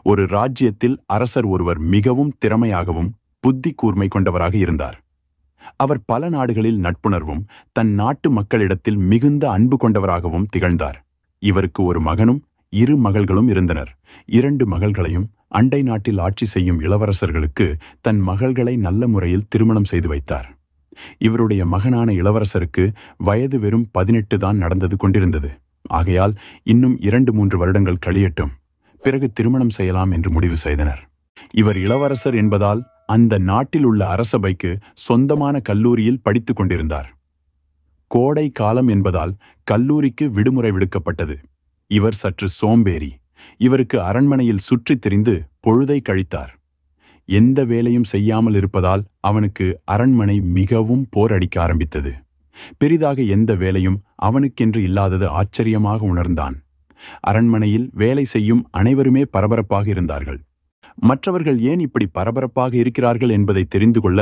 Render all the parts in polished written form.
ஒரு ராஜ்யத்தில் அரசர் ஒருவர் மிகவும் திறமையாகவும் புத்தி கூர்மை கொண்டவராக இருந்தார். அவர் பல நாடுகளில் நட்புணர்வும் தன் நாட்டு மக்களிடத்தில் மிகுந்த அன்பு கொண்டவராகவும் திகழ்ந்தார். இவருக்கு ஒரு மகனும் 2 மகள்களும் இருந்தனர். 2 மகள்களையும் அண்டை நாட்டில் ஆட்சி செய்யும் இளவரசர்களுக்கு தன் மகள்களை நல்ல முறையில் திருமணம் செய்து வைத்தார். இவருடைய மகனான இளவரசருக்கு வயது வெறும் 18 தான் நடந்தது கொண்டிருந்தது. ஆகையால் இன்னும் 2-3 வருடங்கள் கழியட்டும், பிறகு திருமணம் செய்யலாம் என்று முடிவு செய்தனர். இவர் இளவரசர் என்பதால் அந்த நாட்டில் உள்ள அரசபைக்கு சொந்தமான கல்லூரியில் படித்துக் கொண்டிருந்தார். கோடை காலம் என்பதால் கல்லூரிக்கு விடுமுறை விடுக்கப்பட்டது. இவர் சற்று சோம்பேறி. இவருக்கு அரண்மனையில் சுற்றித் திரிந்து பொழுதை கழித்தார். எந்த வேலையும் செய்யாமல் இருப்பதால் அவனுக்கு அரண்மனை மிகவும் போர் அடிக்க ஆரம்பித்தது. பெரிதாக எந்த வேலையும் அவனுக்கென்று இல்லாதது ஆச்சரியமாக உணர்ந்தான். அரண்மனையில் வேலை செய்யும் அனைவருமே பரபரப்பாக இருந்தார்கள். மற்றவர்கள் ஏன் இப்படி பரபரப்பாக இருக்கிறார்கள் என்பதை தெரிந்து கொள்ள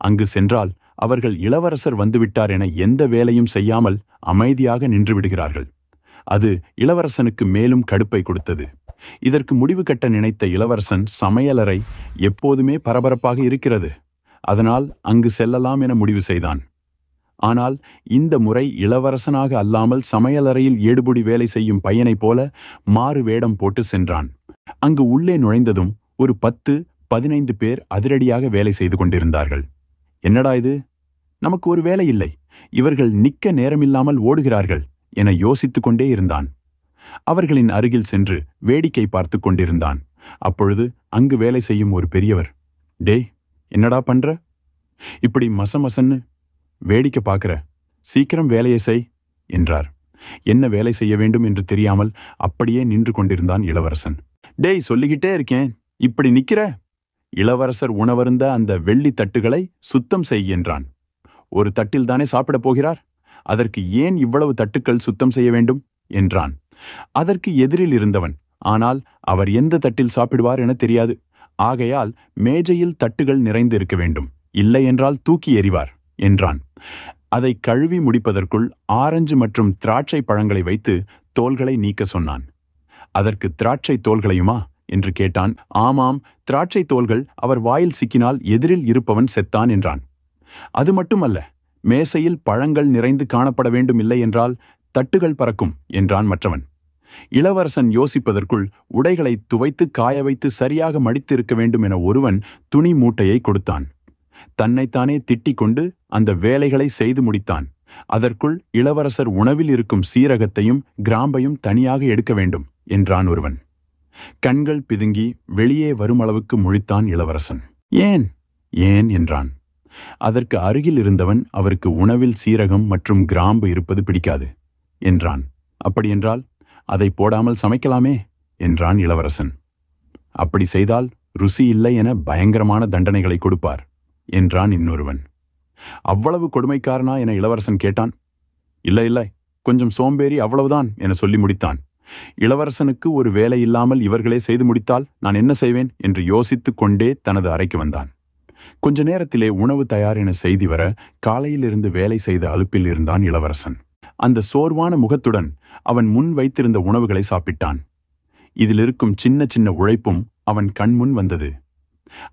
அங்கு சென்றால் அவர்கள் இளவரசர் வந்துவிட்டார் என எந்த வேலையும் செய்யாமல் அமைதியாக நின்று விடுகிறார்கள். அது இளவரசனுக்கு மேலும் கடுப்பை கொடுத்தது. இதற்கு முடிவு கட்ட நினைத்த இளவரசன் சமையலறை எப்போதுமே பரபரப்பாக இருக்கிறது, அதனால் அங்கு செல்லலாம் என முடிவு செய்தான். ஆனால் இந்த முறை இளவரசனாக அல்லாமல் சமையலறையில் ஏடுபுடி வேலை செய்யும் பையனைப் போல மாறு வேடம் போட்டு சென்றான். அங்கு உள்ளே நுழைந்ததும் ஒரு 10-15 பேர் அதிரடியாக வேலை செய்து கொண்டிருந்தார்கள். என்னடா இது, நமக்கு ஒரு வேலை இல்லை, இவர்கள் நிற்க நேரமில்லாமல் ஓடுகிறார்கள் என யோசித்துக் கொண்டே இருந்தான். அவர்களின் அருகில் சென்று வேடிக்கை பார்த்து கொண்டிருந்தான். அப்பொழுது அங்கு வேலை செய்யும் ஒரு பெரியவர், டேய், என்னடா பண்ற? இப்படி மசமசன்னு வேடிக்கை பார்க்கிற, சீக்கிரம் வேலையை செய் என்றார். என்ன வேலை செய்ய வேண்டும் என்று தெரியாமல் அப்படியே நின்று கொண்டிருந்தான் இளவரசன். டேய், சொல்லிக்கிட்டே இருக்கேன், இப்படி நிக்கிற? இளவரசர் உணவருந்த அந்த வெள்ளி தட்டுகளை சுத்தம் செய் என்றான். ஒரு தட்டில் தானே சாப்பிடப் போகிறார், அதற்கு ஏன் இவ்வளவு தட்டுக்கள் சுத்தம் செய்ய வேண்டும் என்றான். அதற்கு எதிரில் இருந்தவன், ஆனால் அவர் எந்த தட்டில் சாப்பிடுவார் என தெரியாது, ஆகையால் மேஜையில் தட்டுகள் நிறைந்து இருக்க வேண்டும், இல்லை என்றால் தூக்கி எறிவார் என்றான். அதை கழுவி முடிப்பதற்குள் ஆரஞ்சு மற்றும் திராட்சை பழங்களை வைத்து தோல்களை நீக்க சொன்னான். அதற்கு திராட்சை தோல்களையுமா என்று கேட்டான். ஆமாம், திராட்சை தோல்கள் அவர் வாயில் சிக்கினால் எதிரில் இருப்பவன் செத்தான் என்றான். அது மட்டுமல்ல, மேசையில் பழங்கள் நிறைந்து காணப்பட வேண்டும், இல்லை என்றால் தட்டுகள் பறக்கும் என்றான் மற்றவன். இளவரசன் யோசிப்பதற்குள் உடைகளை துவைத்து காய வைத்து சரியாக மடித்து இருக்க வேண்டும் என ஒருவன் துணி மூட்டையை கொடுத்தான். தன்னைத்தானே திட்டிக் கொண்டு அந்த வேலைகளை செய்து முடித்தான். அதற்குள் இளவரசர் உணவில் இருக்கும் சீரகத்தையும் கிராம்பையும் தனியாக எடுக்க வேண்டும் என்றான் ஒருவன். கண்கள் பிதுங்கி வெளியே வருமளவுக்கு முழித்தான் இளவரசன். ஏன் ஏன் என்றான். அதற்கு அருகில் இருந்தவன், அவருக்கு உணவில் சீரகம் மற்றும் கிராம்பு இருப்பது பிடிக்காது என்றான். அப்படியென்றால் அதை போடாமல் சமைக்கலாமே என்றான் இளவரசன். அப்படி செய்தால் ருசி இல்லை என பயங்கரமான தண்டனைகளை கொடுப்பார் என்றான் இன்னொருவன். அவ்வளவு கொடுமைக்காரனா என இளவரசன் கேட்டான். இல்லை இல்லை, கொஞ்சம் சோம்பேறி, அவ்வளவுதான் என சொல்லி முடித்தான். இளவரசனுக்கு ஒரு வேலை இல்லாமல் இவர்களே செய்து முடித்தால் நான் என்ன செய்வேன் என்று யோசித்துக் கொண்டே தனது அறைக்கு வந்தான். கொஞ்ச நேரத்திலே உணவு தயார் என செய்தி வர காலையிலிருந்து வேலை செய்த அலுப்பில் இருந்தான் இளவரசன். அந்த சோர்வான முகத்துடன் அவன் முன் வைத்திருந்த உணவுகளை சாப்பிட்டான். இதில் இருக்கும் சின்ன சின்ன உழைப்பும் அவன் கண்முன் வந்தது.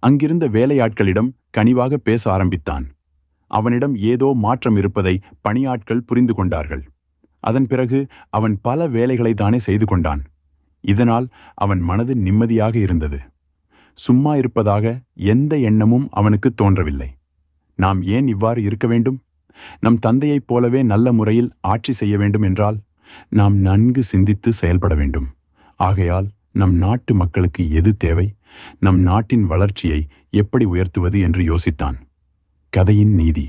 அங்கிருந்த வேலையாட்களிடம் கனிவாக பேச ஆரம்பித்தான். அவனிடம் ஏதோ மாற்றம் இருப்பதை பணியாட்கள் புரிந்து கொண்டார்கள். அதன் பிறகு அவன் பல வேலைகளை தானே செய்து கொண்டான். இதனால் அவன் மனது நிம்மதியாக இருந்தது. சும்மா இருப்பதாக எந்த எண்ணமும் அவனுக்கு தோன்றவில்லை. நாம் ஏன் இவ்வாறு இருக்க வேண்டும்? நம் தந்தையைப் போலவே நல்ல முறையில் ஆட்சி செய்ய வேண்டும் என்றால் நாம் நன்கு சிந்தித்து செயல்பட வேண்டும். ஆகையால் நம் நாட்டு மக்களுக்கு எது தேவை, நம் நாட்டின் வளர்ச்சியை எப்படி உயர்த்துவது என்று யோசித்தான். கதையின் நீதி: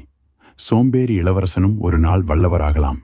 சோம்பேறி இளவரசனும் ஒரு நாள் வல்லவராகலாம்.